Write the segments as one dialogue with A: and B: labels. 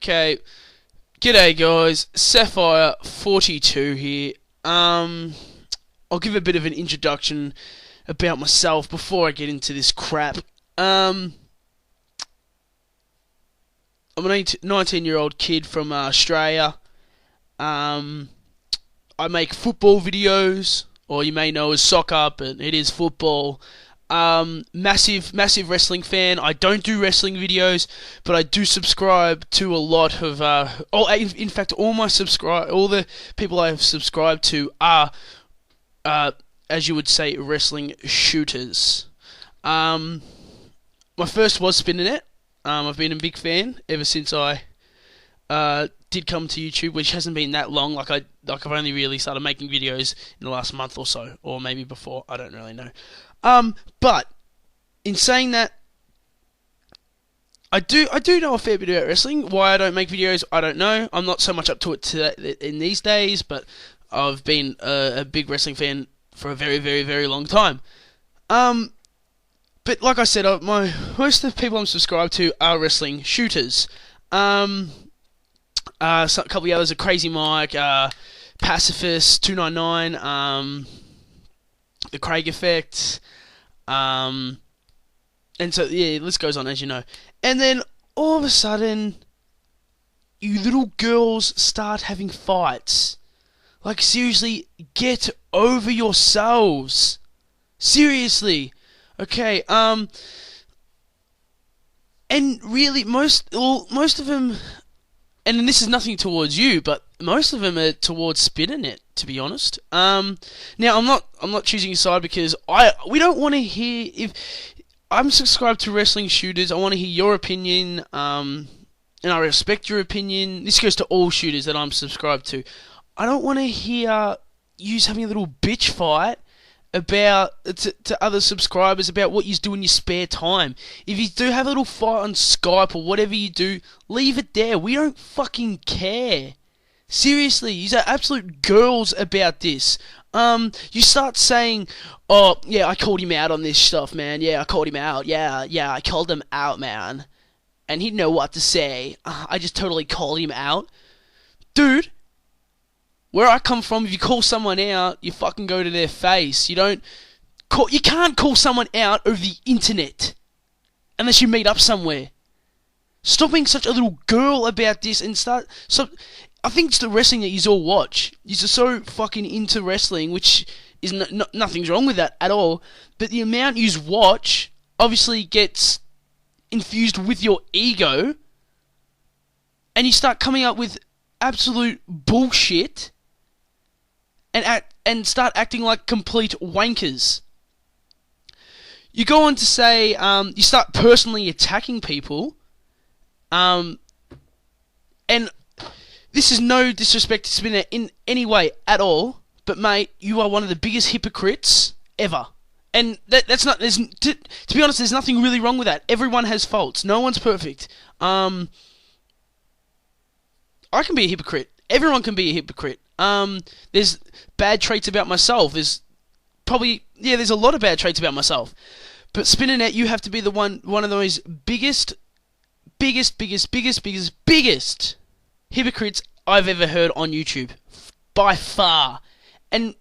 A: Okay, g'day guys, Sapphire42 here. I'll give a bit of an introduction about myself before I get into this crap. I'm a 19-year-old kid from Australia. I make football videos, or you may know as soccer, but it is football. Massive wrestling fan. I don't do wrestling videos, but I do subscribe to a lot of in fact all the people I have subscribed to are as you would say, wrestling shooters. My first was Spinning It. I've been a big fan ever since I did come to YouTube, which hasn't been that long. I've only really started making videos in the last month or so, or maybe before. I don't really know. But in saying that, I do know a fair bit about wrestling. Why I don't make videos, I don't know. I'm not so much up to it in these days, but I've been a big wrestling fan for a very, very, very long time. But like I said, most of the people I'm subscribed to are wrestling shooters. A couple of the others are Crazy Mike, Pacifist, 299, the Craig Effect, and so yeah, the list goes on, as you know. And then all of a sudden, you little girls start having fights. Like, seriously, get over yourselves. Seriously. Okay, and really, most of them, and this is nothing towards you, but most of them are towards Spinning It, to be honest. Now I'm not choosing a side because we don't want to hear. If I'm subscribed to wrestling shooters, I want to hear your opinion, and I respect your opinion. This goes to all shooters that I'm subscribed to. I don't want to hear you having a little bitch fight about to other subscribers about what you do in your spare time. If you do have a little fight on Skype or whatever you do, leave it there. We don't fucking care. Seriously, you are absolute girls about this. You start saying, "Oh, yeah, I called him out on this stuff, man. Yeah, I called him out. Yeah, I called him out, man. And he didn't know what to say. I just totally called him out." Dude, where I come from, if you call someone out, you fucking go to their face. You can't call someone out over the internet unless you meet up somewhere. Stop being such a little girl about this and I think it's the wrestling that you all watch. You're so fucking into wrestling, which is nothing's wrong with that at all. But the amount you watch obviously gets infused with your ego, and you start coming up with absolute bullshit, and start acting like complete wankers. You go on to say, you start personally attacking people, and this is no disrespect to Spinner in any way at all, but mate, you are one of the biggest hypocrites ever. And that's not, to be honest, there's nothing really wrong with that. Everyone has faults. No one's perfect. I can be a hypocrite. Everyone can be a hypocrite. There's bad traits about myself. There's a lot of bad traits about myself. But Spinning It, you have to be the one of those biggest hypocrites I've ever heard on YouTube, by far. And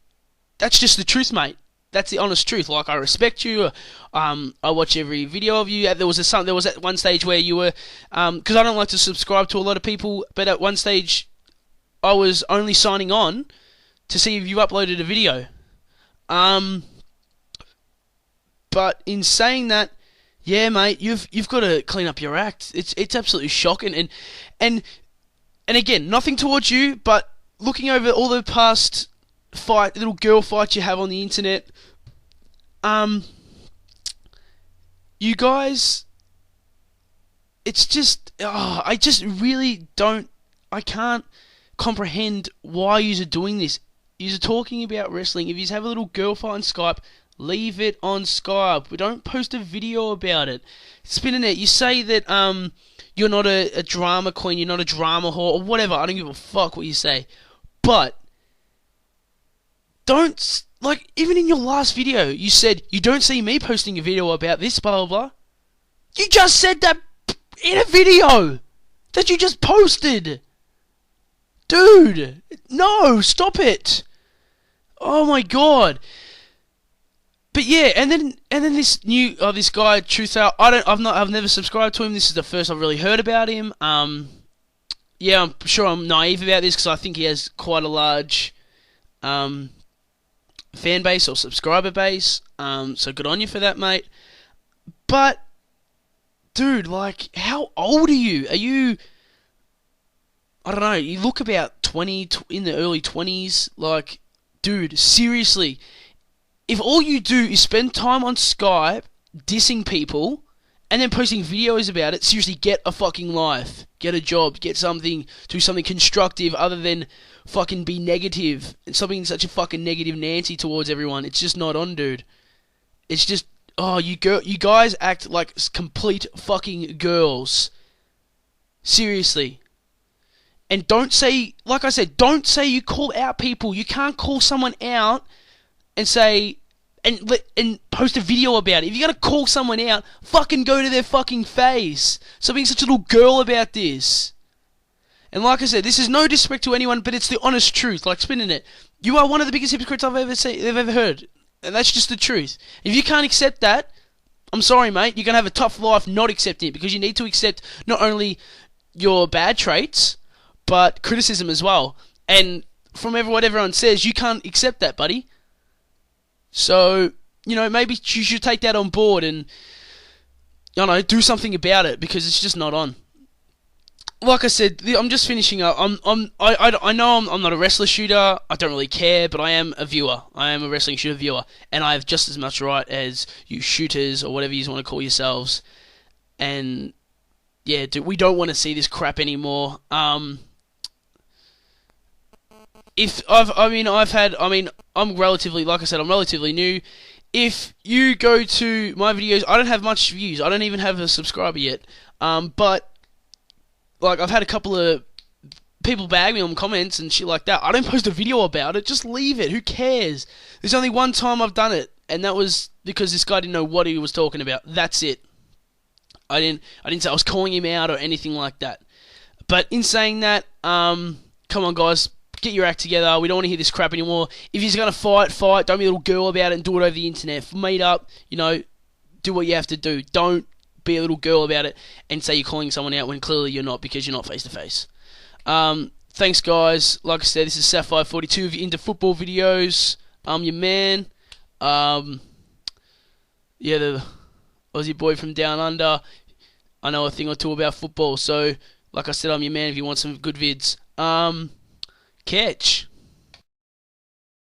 A: that's just the truth, mate. That's the honest truth. Like, I respect you. I watch every video of you. There was at one stage where you were, because I don't like to subscribe to a lot of people, but at one stage I was only signing on to see if you uploaded a video. But in saying that, yeah, mate, you've got to clean up your act. It's absolutely shocking. And again, nothing towards you, but looking over all the past little girl fights you have on the internet, you guys, it's just, I can't comprehend why yous are doing this. Yous are talking about wrestling. If yous have a little girl fight on Skype, leave it on Skype. We don't post a video about it. Spinning It, you say that you're not a drama queen, you're not a drama whore, or whatever. I don't give a fuck what you say. But don't, like, even in your last video, you said, you don't see me posting a video about this, blah, blah, blah. You just said that in a video. that you just posted. Dude, no, stop it. Oh my god. But yeah, and then this this guy Truthout. I've never subscribed to him. This is the first I've really heard about him. Yeah, I'm sure I'm naive about this because I think he has quite a large fan base or subscriber base. So good on you for that, mate. But dude, like, how old are you? Are you? I don't know. You look about 20, in the early 20s. Like, dude, seriously. If all you do is spend time on Skype dissing people and then posting videos about it, seriously, get a fucking life. Get a job. Get something. Do something constructive other than fucking be negative. And something such a fucking negative Nancy towards everyone. It's just not on, dude. It's just, oh, you guys act like complete fucking girls. Seriously. And don't say, like I said, don't say you call out people. You can't call someone out and say, and post a video about it. If you're gonna call someone out, fucking go to their fucking face. Stop being such a little girl about this. And like I said, this is no disrespect to anyone, but it's the honest truth. Like spinning it, you are one of the biggest hypocrites I've ever heard, and that's just the truth. If you can't accept that, I'm sorry, mate. You're gonna have a tough life not accepting it, because you need to accept not only your bad traits, but criticism as well. And from what everyone says, you can't accept that, buddy. So, you know, maybe you should take that on board and, I don't know, do something about it, because it's just not on. Like I said, I'm just finishing up. I know I'm not a wrestler shooter. I don't really care, but I am a viewer. I am a wrestling shooter viewer, and I have just as much right as you shooters or whatever you want to call yourselves. And yeah, dude, we don't want to see this crap anymore. I'm relatively, like I said, I'm relatively new. If you go to my videos, I don't have much views. I don't even have a subscriber yet. But like, I've had a couple of people bag me on comments and shit like that. I don't post a video about it. Just leave it. Who cares? There's only one time I've done it, and that was because this guy didn't know what he was talking about. That's it. I didn't say I was calling him out or anything like that. But in saying that, come on, guys. Get your act together. We don't want to hear this crap anymore. If you're going to fight. Don't be a little girl about it and do it over the internet. Meet up, you know, do what you have to do. Don't be a little girl about it and say you're calling someone out when clearly you're not, because you're not face to face. Thanks, guys. Like I said, this is Sapphire42. If you're into football videos, I'm your man. Yeah, the Aussie boy from down under. I know a thing or two about football. So, like I said, I'm your man if you want some good vids. Catch.